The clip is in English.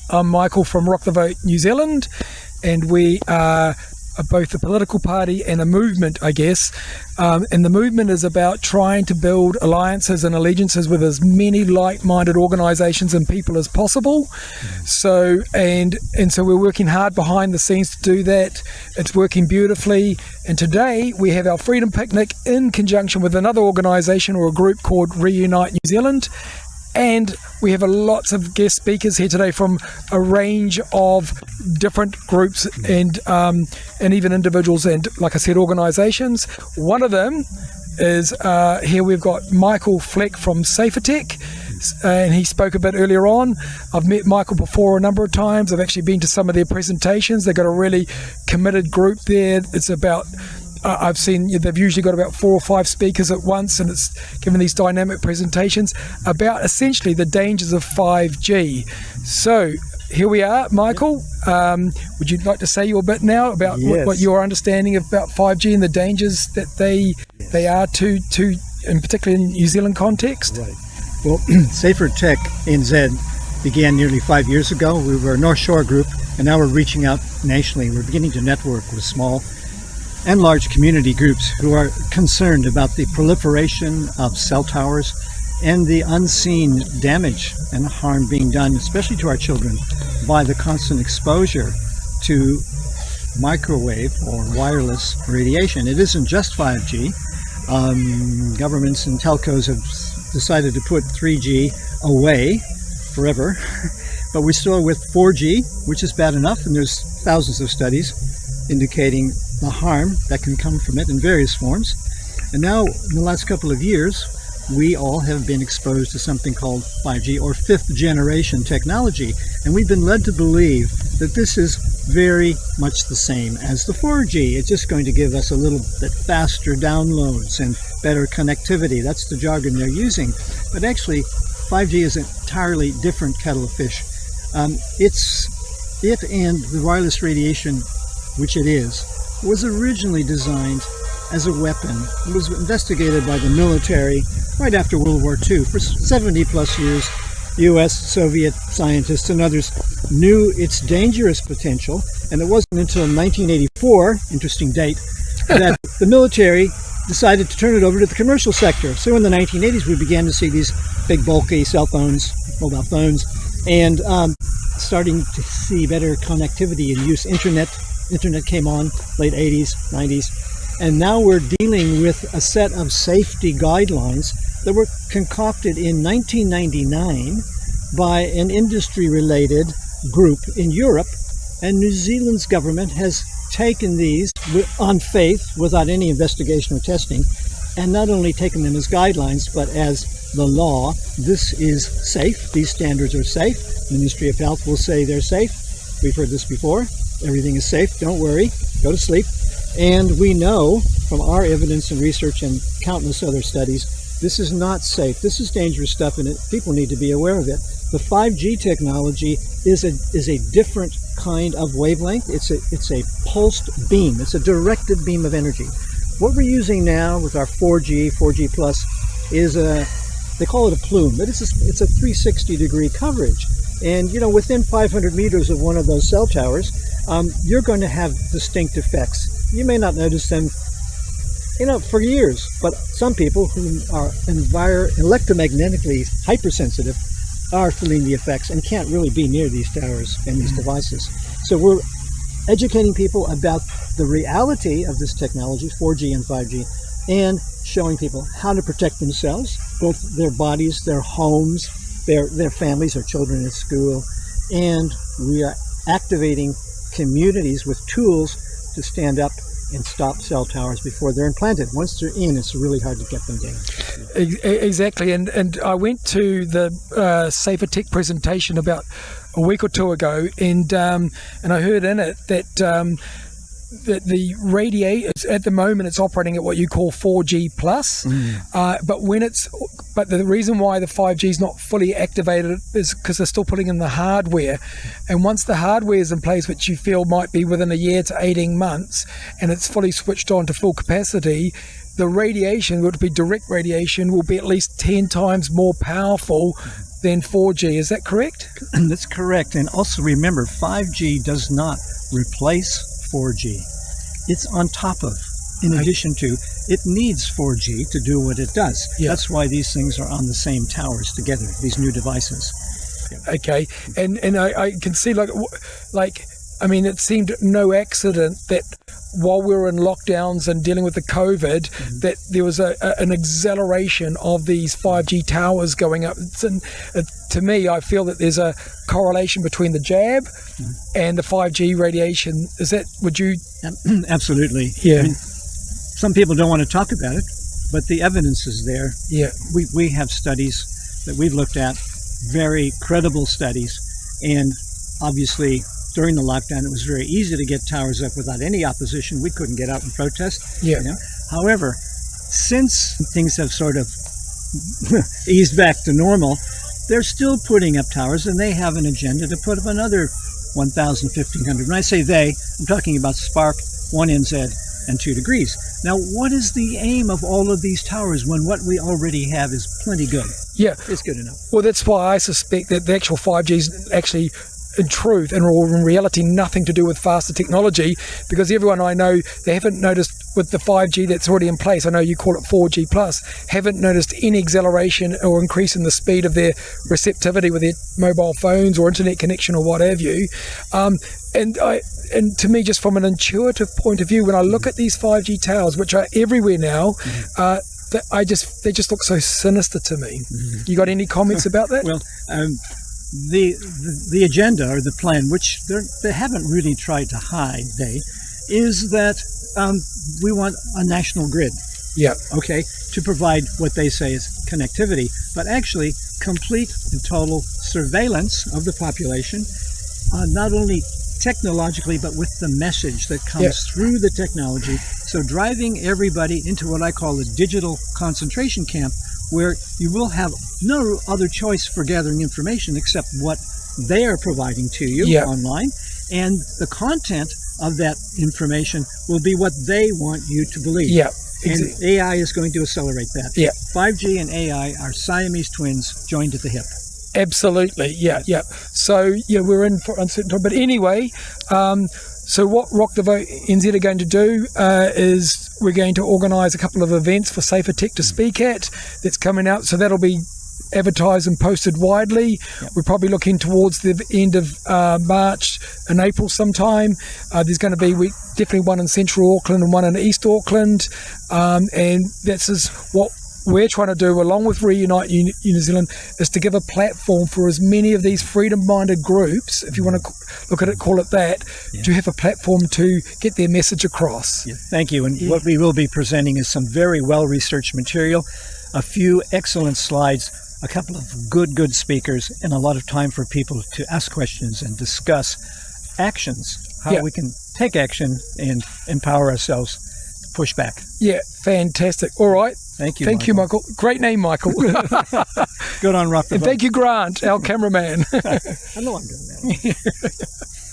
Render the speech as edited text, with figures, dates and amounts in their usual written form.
I'm Michael from Rock the Vote New Zealand, and we are both a political party and a movement, I guess. And the movement is about trying to build alliances and allegiances with as many like-minded organisations and people as possible. So we're working hard behind the scenes to do that. It's working beautifully. And today we have our Freedom Picnic in conjunction with another organisation or a group called Reunite New Zealand. And we have lots of guest speakers here today from a range of different groups and even individuals and, like I said, organisations. One of them is here we've got Michael Fleck from SaferTech, and he spoke a bit earlier on. I've met Michael before a number of times. I've actually been to some of their presentations. They've got a really committed group there. It's about I've seen they've usually got about 4 or 5 speakers at once, and it's given these dynamic presentations about essentially the dangers of 5G. So here we are, Michael. Would you like to say your bit now about what your understanding about 5G and the dangers that they are to in particularly in New Zealand context? Right. Well, SaferTechNZ began nearly 5 years ago. We were a North Shore group, and now we're reaching out nationally. We're beginning to network with small and large community groups who are concerned about the proliferation of cell towers and the unseen damage and harm being done, especially to our children, by the constant exposure to microwave or wireless radiation. It isn't just 5G. Governments and telcos have decided to put 3G away forever, but we're still with 4G, which is bad enough, and there's thousands of studies indicating the harm that can come from it in various forms. And now, in the last couple of years, we all have been exposed to something called 5G or 5th generation technology. And we've been led to believe that this is very much the same as the 4G. It's just going to give us a little bit faster downloads and better connectivity. That's the jargon they're using. But actually, 5G is an entirely different kettle of fish. It and the wireless radiation, which it is, was originally designed as a weapon. It was investigated by the military right after World War II. For 70 plus years, US, Soviet scientists and others knew its dangerous potential, and it wasn't until 1984, interesting date, that the military decided to turn it over to the commercial sector. So in the 1980s, we began to see these big bulky cell phones, mobile phones, and starting to see better connectivity and use. Internet came on late 80s, 90s, and now we're dealing with a set of safety guidelines that were concocted in 1999 by an industry-related group in Europe, and New Zealand's government has taken these on faith without any investigation or testing, and not only taken them as guidelines, but as the law. This is safe. These standards are safe. The Ministry of Health will say they're safe. We've heard this before. Everything is safe. Don't worry. Go to sleep. And we know from our evidence and research and countless other studies, this is not safe. This is dangerous stuff, and people need to be aware of it. The 5G technology is a different kind of wavelength. It's a pulsed beam. It's a directed beam of energy. What we're using now with our 4G Plus is they call it a plume, but it's a 360-degree coverage. And within 500 meters of one of those cell towers, you're going to have distinct effects. You may not notice them, for years, but some people who are electromagnetically hypersensitive are feeling the effects and can't really be near these towers and these devices. So we're educating people about the reality of this technology, 4G and 5G, and showing people how to protect themselves, both their bodies, their homes, their families, their children at school, and we are activating communities with tools to stand up and stop cell towers before they're implanted. Once they're in, it's really hard to get them down. Exactly, and I went to the SaferTech presentation about a week or two ago, and I heard in it that the radiation at the moment it's operating at what you call 4G plus, but the reason why the 5G is not fully activated is because they're still putting in the hardware, and once the hardware is in place, which you feel might be within a year to 18 months, and it's fully switched on to full capacity, the radiation, would be direct radiation, will be at least 10 times more powerful than 4G. Is that correct? That's correct. And also remember, 5G does not replace 4G. It's on top of, in addition to, it needs 4G to do what it does. Yeah. That's why these things are on the same towers together, these new devices. Okay, and I can see I mean, it seemed no accident that while we were in lockdowns and dealing with the COVID, that there was an acceleration of these 5G towers going up. To me, I feel that there's a correlation between the jab and the 5G radiation. Would you? Absolutely. Yeah. I mean, some people don't want to talk about it, but the evidence is there. Yeah. We have studies that we've looked at, very credible studies, and obviously during the lockdown it was very easy to get towers up without any opposition. We couldn't get out and protest. Yeah. However, since things have sort of eased back to normal, they're still putting up towers, and they have an agenda to put up another 1,000, 1,500. When I say they, I'm talking about Spark, 1NZ, and 2 degrees. Now, what is the aim of all of these towers when what we already have is plenty good? Yeah. It's good enough. Well, that's why I suspect that the actual 5G is actually, in truth and in reality, nothing to do with faster technology, because everyone I know, they haven't noticed with the 5G that's already in place, I know you call it 4G plus, haven't noticed any acceleration or increase in the speed of their receptivity with their mobile phones or internet connection or what have you. And to me, just from an intuitive point of view, when I look at these 5G towers, which are everywhere now, they just look so sinister to me. You got any comments about that? Well, the agenda or the plan, which they haven't really tried to hide, is that we want a national grid. Yeah. Okay, to provide what they say is connectivity, but actually complete and total surveillance of the population, not only technologically, but with the message that comes through the technology. So driving everybody into what I call a digital concentration camp, where you will have no other choice for gathering information except what they are providing to you online, and the content of that information will be what they want you to believe. Yeah. And AI is going to accelerate that. Yeah. 5G and AI are Siamese twins joined at the hip. Absolutely, yeah. So, we're in for uncertain time. But anyway, so what Rock the Vote NZ are going to do is we're going to organise a couple of events for Safer Tech to speak at. That's coming out, so that'll be advertised and posted widely. We're probably looking towards the end of March and April sometime. There's going to be definitely one in Central Auckland and one in East Auckland, and that's just what we're trying to do, along with Reunite New Zealand, is to give a platform for as many of these freedom-minded groups, if you want to look at it, call it that, to have a platform to get their message across. Yeah, thank you. And what we will be presenting is some very well-researched material, a few excellent slides, a couple of good speakers, and a lot of time for people to ask questions and discuss actions, how we can take action and empower ourselves to push back. Yeah, fantastic. All right. Thank you, Thank you, Michael. Great name, Michael. Good on Rock the Vote. And thank you, Grant, our cameraman. I know I'm doing that.